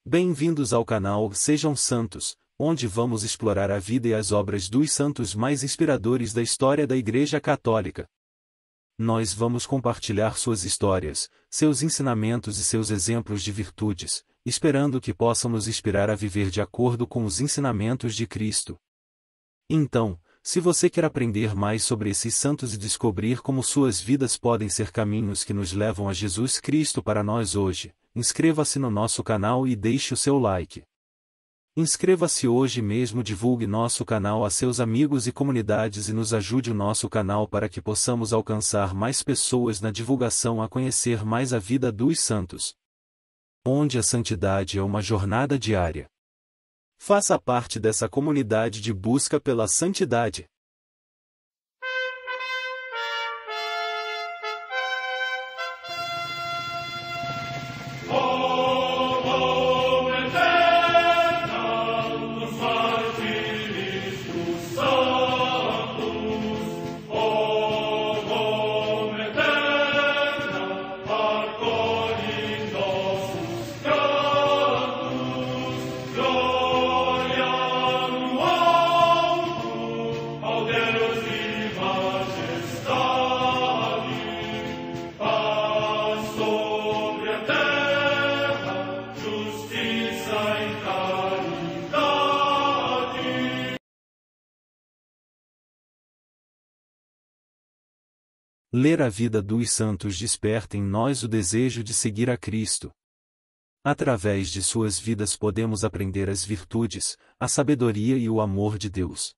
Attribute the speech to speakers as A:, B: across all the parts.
A: Bem-vindos ao canal Sejam Santos, onde vamos explorar a vida e as obras dos santos mais inspiradores da história da Igreja Católica. Nós vamos compartilhar suas histórias, seus ensinamentos e seus exemplos de virtudes, esperando que possam nos inspirar a viver de acordo com os ensinamentos de Cristo. Então, se você quer aprender mais sobre esses santos e descobrir como suas vidas podem ser caminhos que nos levam a Jesus Cristo para nós hoje, inscreva-se no nosso canal e deixe o seu like. Inscreva-se hoje mesmo, divulgue nosso canal a seus amigos e comunidades e nos ajude o nosso canal para que possamos alcançar mais pessoas na divulgação a conhecer mais a vida dos santos. Onde a santidade é uma jornada diária. Faça parte dessa comunidade de busca pela santidade. Ler a vida dos santos desperta em nós o desejo de seguir a Cristo. Através de suas vidas podemos aprender as virtudes, a sabedoria e o amor de Deus.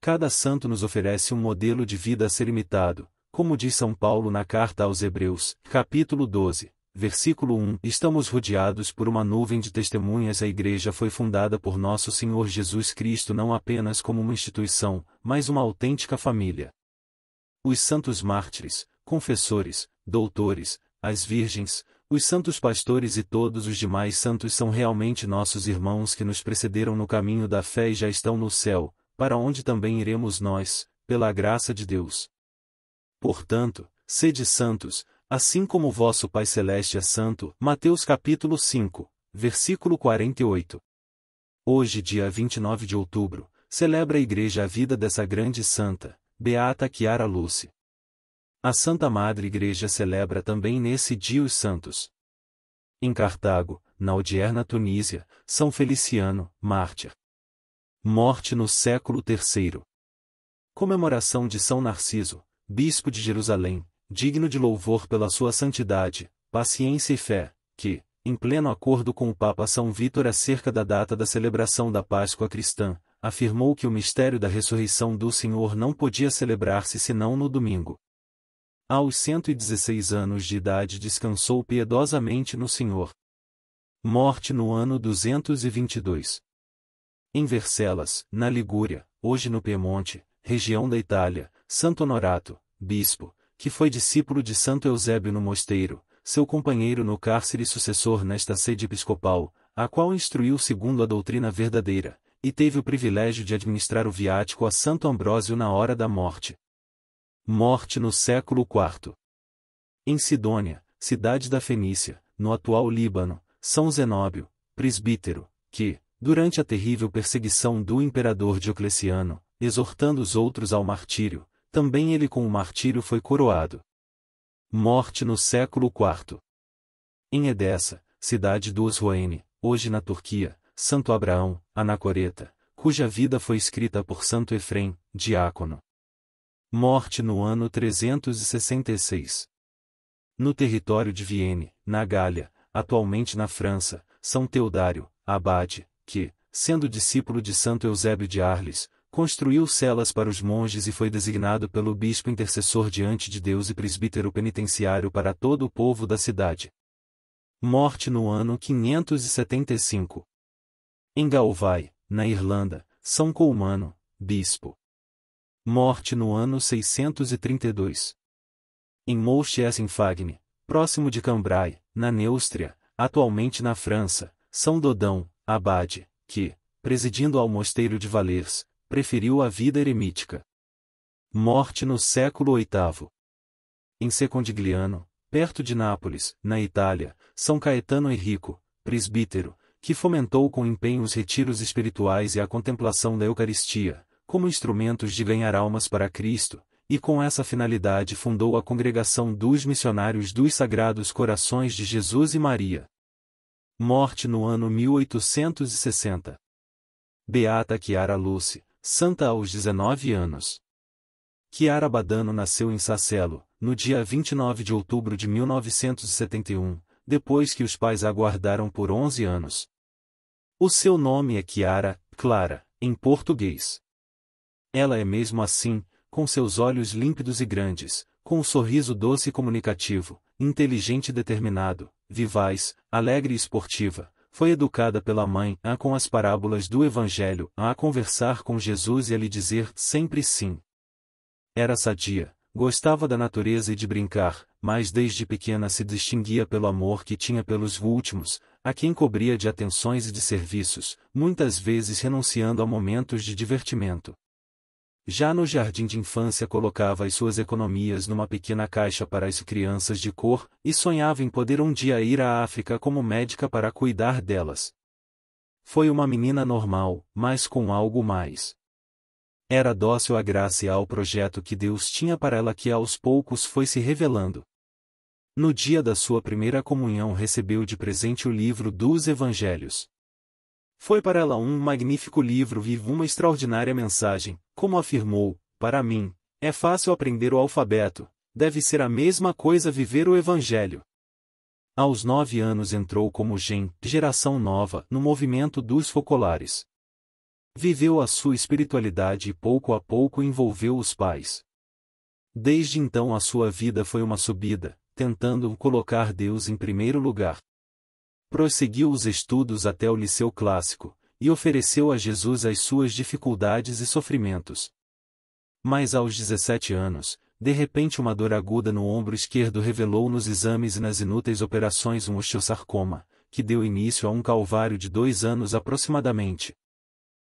A: Cada santo nos oferece um modelo de vida a ser imitado, como diz São Paulo na carta aos Hebreus, capítulo 12, versículo 1. Estamos rodeados por uma nuvem de testemunhas. A Igreja foi fundada por nosso Senhor Jesus Cristo não apenas como uma instituição, mas uma autêntica família. Os santos mártires, confessores, doutores, as virgens, os santos pastores e todos os demais santos são realmente nossos irmãos que nos precederam no caminho da fé e já estão no céu, para onde também iremos nós, pela graça de Deus. Portanto, sede santos, assim como o vosso Pai Celeste é santo. Mateus capítulo 5, versículo 48. Hoje, dia 29 de outubro, celebra a Igreja a vida dessa grande santa, Beata Chiara Luce. A Santa Madre Igreja celebra também nesse dia os santos. Em Cartago, na odierna Tunísia, São Feliciano, mártir. Morte no século III. Comemoração de São Narciso, bispo de Jerusalém, digno de louvor pela sua santidade, paciência e fé, que, em pleno acordo com o Papa São Vítor acerca da data da celebração da Páscoa cristã, afirmou que o mistério da ressurreição do Senhor não podia celebrar-se senão no domingo. Aos 116 anos de idade descansou piedosamente no Senhor. Morte no ano 222. Em Vercellas, na Ligúria, hoje no Piemonte, região da Itália, Santo Honorato, bispo, que foi discípulo de Santo Eusébio no mosteiro, seu companheiro no cárcere e sucessor nesta sede episcopal, a qual instruiu segundo a doutrina verdadeira, e teve o privilégio de administrar o viático a Santo Ambrósio na hora da morte. Morte no século IV. Em Sidônia, cidade da Fenícia, no atual Líbano, São Zenóbio, presbítero, que, durante a terrível perseguição do imperador Diocleciano, exortando os outros ao martírio, também ele com o martírio foi coroado. Morte no século IV. Em Edessa, cidade do Osroene, hoje na Turquia, Santo Abraão, anacoreta, cuja vida foi escrita por Santo Efrem, diácono. Morte no ano 366. No território de Vienne, na Gália, atualmente na França, São Teodário, abade, que, sendo discípulo de Santo Eusébio de Arles, construiu celas para os monges e foi designado pelo bispo intercessor diante de Deus e presbítero penitenciário para todo o povo da cidade. Morte no ano 575. Em Galway, na Irlanda, São Colmano, bispo. Morte no ano 632. Em Mouches-en-Fagnes, próximo de Cambrai, na Neustria, atualmente na França, São Dodão, abade, que, presidindo ao mosteiro de Valers, preferiu a vida eremítica. Morte no século VIII. Em Secondigliano, perto de Nápoles, na Itália, São Caetano Enrico, presbítero, que fomentou com empenho os retiros espirituais e a contemplação da Eucaristia, como instrumentos de ganhar almas para Cristo, e com essa finalidade fundou a Congregação dos Missionários dos Sagrados Corações de Jesus e Maria. Morte no ano 1860. Beata Chiara Luce, santa aos 19 anos. Chiara Badano nasceu em Sassuolo, no dia 29 de outubro de 1971, depois que os pais a aguardaram por 11 anos. O seu nome é Chiara, Clara, em português. Ela é mesmo assim, com seus olhos límpidos e grandes, com um sorriso doce e comunicativo, inteligente e determinado, vivaz, alegre e esportiva. Foi educada pela mãe com as parábolas do Evangelho a conversar com Jesus e a lhe dizer sempre sim. Era sadia, gostava da natureza e de brincar, mas desde pequena se distinguia pelo amor que tinha pelos últimos, a quem cobria de atenções e de serviços, muitas vezes renunciando a momentos de divertimento. Já no jardim de infância colocava as suas economias numa pequena caixa para as crianças de cor, e sonhava em poder um dia ir à África como médica para cuidar delas. Foi uma menina normal, mas com algo mais. Era dócil à graça e ao projeto que Deus tinha para ela que aos poucos foi se revelando. No dia da sua primeira comunhão recebeu de presente o livro dos Evangelhos. Foi para ela um magnífico livro vivo, uma extraordinária mensagem, como afirmou, para mim, é fácil aprender o alfabeto, deve ser a mesma coisa viver o Evangelho. Aos 9 anos entrou como geração nova, no movimento dos focolares. Viveu a sua espiritualidade e pouco a pouco envolveu os pais. Desde então a sua vida foi uma subida, tentando colocar Deus em primeiro lugar. Prosseguiu os estudos até o liceu clássico, e ofereceu a Jesus as suas dificuldades e sofrimentos. Mas aos 17 anos, de repente uma dor aguda no ombro esquerdo revelou nos exames e nas inúteis operações um osteosarcoma, que deu início a um calvário de 2 anos aproximadamente.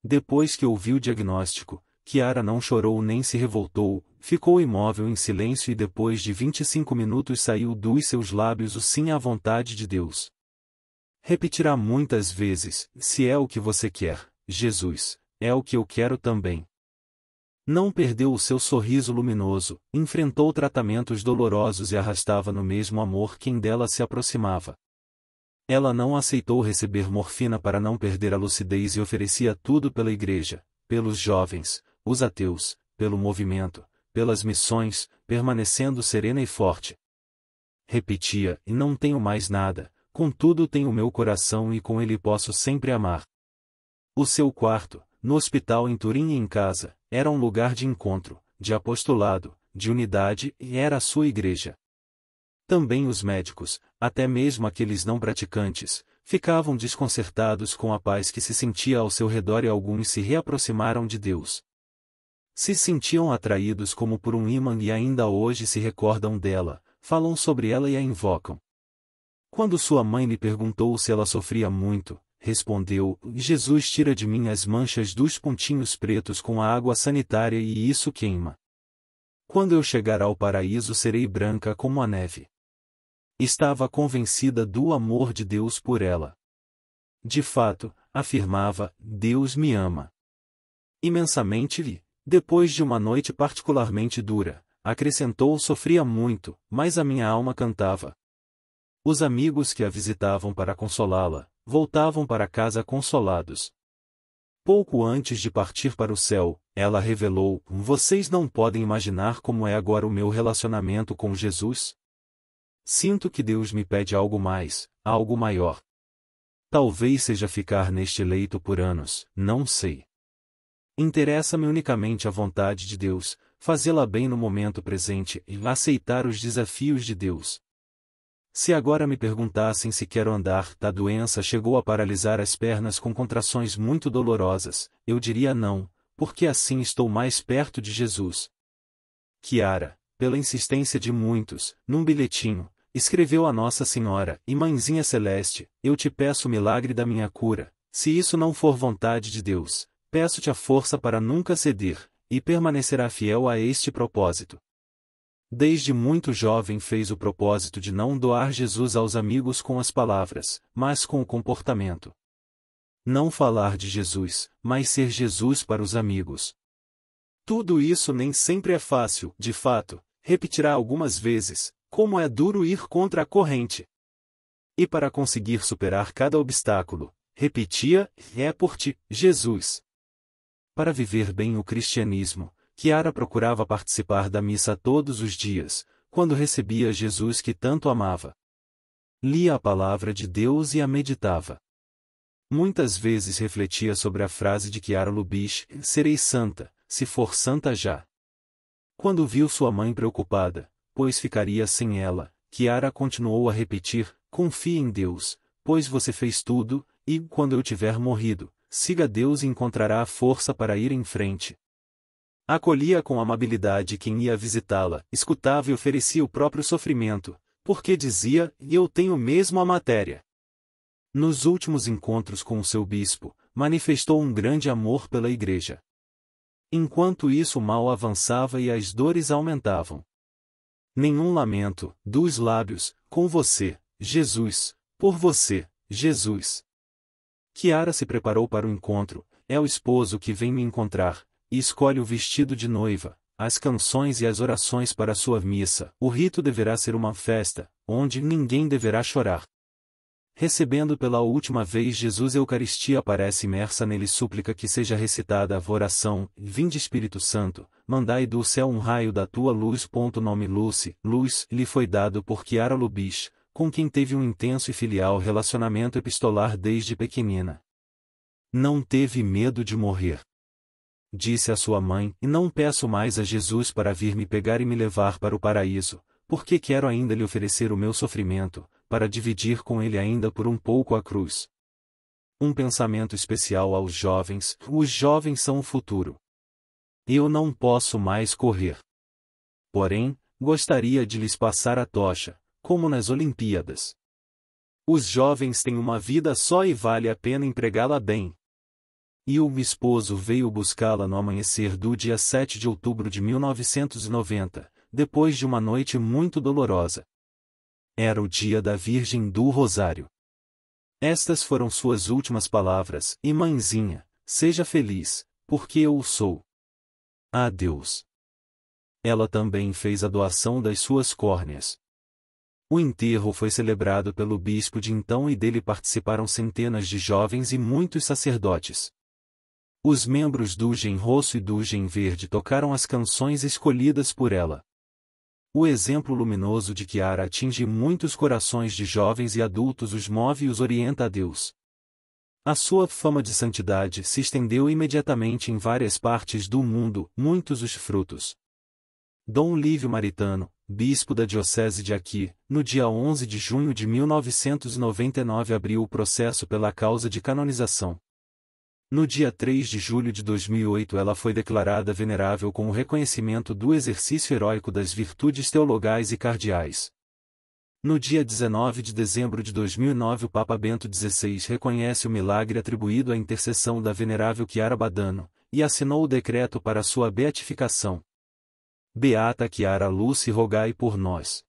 A: Depois que ouviu o diagnóstico, Chiara não chorou nem se revoltou, ficou imóvel em silêncio e depois de 25 minutos saiu dos seus lábios o sim à vontade de Deus. Repetirá muitas vezes, se é o que você quer, Jesus, é o que eu quero também. Não perdeu o seu sorriso luminoso, enfrentou tratamentos dolorosos e arrastava no mesmo amor quem dela se aproximava. Ela não aceitou receber morfina para não perder a lucidez e oferecia tudo pela igreja, pelos jovens, os ateus, pelo movimento, pelas missões, permanecendo serena e forte. Repetia, e não tenho mais nada, contudo tenho meu coração e com ele posso sempre amar. O seu quarto, no hospital em Turim e em casa, era um lugar de encontro, de apostolado, de unidade e era a sua igreja. Também os médicos, até mesmo aqueles não praticantes, ficavam desconcertados com a paz que se sentia ao seu redor e alguns se reaproximaram de Deus. Se sentiam atraídos como por um ímã e ainda hoje se recordam dela, falam sobre ela e a invocam. Quando sua mãe lhe perguntou se ela sofria muito, respondeu, Jesus tira de mim as manchas dos pontinhos pretos com a água sanitária e isso queima. Quando eu chegar ao paraíso serei branca como a neve. Estava convencida do amor de Deus por ela. De fato, afirmava, Deus me ama imensamente e, depois de uma noite particularmente dura, acrescentou sofria muito, mas a minha alma cantava. Os amigos que a visitavam para consolá-la, voltavam para casa consolados. Pouco antes de partir para o céu, ela revelou, vocês não podem imaginar como é agora o meu relacionamento com Jesus? Sinto que Deus me pede algo mais, algo maior. Talvez seja ficar neste leito por anos, não sei. Interessa-me unicamente a vontade de Deus, fazê-la bem no momento presente e aceitar os desafios de Deus. Se agora me perguntassem se quero andar, a doença chegou a paralisar as pernas com contrações muito dolorosas, eu diria não, porque assim estou mais perto de Jesus. Chiara, pela insistência de muitos, num bilhetinho, escreveu a Nossa Senhora, e Mãezinha Celeste, eu te peço o milagre da minha cura, se isso não for vontade de Deus, peço-te a força para nunca ceder, e permanecerá fiel a este propósito. Desde muito jovem fez o propósito de não doar Jesus aos amigos com as palavras, mas com o comportamento. Não falar de Jesus, mas ser Jesus para os amigos. Tudo isso nem sempre é fácil, de fato, repetirá algumas vezes, como é duro ir contra a corrente. E para conseguir superar cada obstáculo, repetia, é por ti, Jesus. Para viver bem o cristianismo, Chiara procurava participar da missa todos os dias, quando recebia Jesus que tanto amava. Lia a palavra de Deus e a meditava. Muitas vezes refletia sobre a frase de Chiara Lubich, serei santa, se for santa já. Quando viu sua mãe preocupada, pois ficaria sem ela, Chiara continuou a repetir, confie em Deus, pois você fez tudo, e, quando eu tiver morrido, siga Deus e encontrará a força para ir em frente. Acolhia com amabilidade quem ia visitá-la, escutava e oferecia o próprio sofrimento, porque dizia, eu tenho mesmo a matéria. Nos últimos encontros com o seu bispo, manifestou um grande amor pela igreja. Enquanto isso o mal avançava e as dores aumentavam. Nenhum lamento, dos lábios, com você, Jesus, por você, Jesus. Chiara se preparou para o encontro, é o esposo que vem me encontrar, e escolhe o vestido de noiva, as canções e as orações para sua missa. O rito deverá ser uma festa, onde ninguém deverá chorar. Recebendo pela última vez Jesus a Eucaristia aparece imersa nele e súplica que seja recitada a oração, Vinde Espírito Santo, mandai do céu um raio da tua luz. Nome Lucy, luz, lhe foi dado por Chiara Lubich, com quem teve um intenso e filial relacionamento epistolar desde pequenina. Não teve medo de morrer. Disse a sua mãe, e não peço mais a Jesus para vir me pegar e me levar para o paraíso, porque quero ainda lhe oferecer o meu sofrimento, para dividir com ele ainda por um pouco a cruz. Um pensamento especial aos jovens, os jovens são o futuro. Eu não posso mais correr. Porém, gostaria de lhes passar a tocha, como nas Olimpíadas. Os jovens têm uma vida só e vale a pena empregá-la bem. E o esposo veio buscá-la no amanhecer do dia 7 de outubro de 1990, depois de uma noite muito dolorosa. Era o dia da Virgem do Rosário. Estas foram suas últimas palavras, e mãezinha, seja feliz, porque eu o sou. Adeus. Ela também fez a doação das suas córneas. O enterro foi celebrado pelo bispo de então e dele participaram centenas de jovens e muitos sacerdotes. Os membros do Gen Rosso e do Gen Verde tocaram as canções escolhidas por ela. O exemplo luminoso de Chiara atinge muitos corações de jovens e adultos, os move e os orienta a Deus. A sua fama de santidade se estendeu imediatamente em várias partes do mundo, muitos os frutos. Dom Lívio Maritano, bispo da diocese de Aqui, no dia 11 de junho de 1999 abriu o processo pela causa de canonização. No dia 3 de julho de 2008 ela foi declarada venerável com o reconhecimento do exercício heróico das virtudes teologais e cardeais. No dia 19 de dezembro de 2009 o Papa Bento XVI reconhece o milagre atribuído à intercessão da venerável Chiara Badano, e assinou o decreto para sua beatificação. Beata Chiara Lucy, rogai por nós.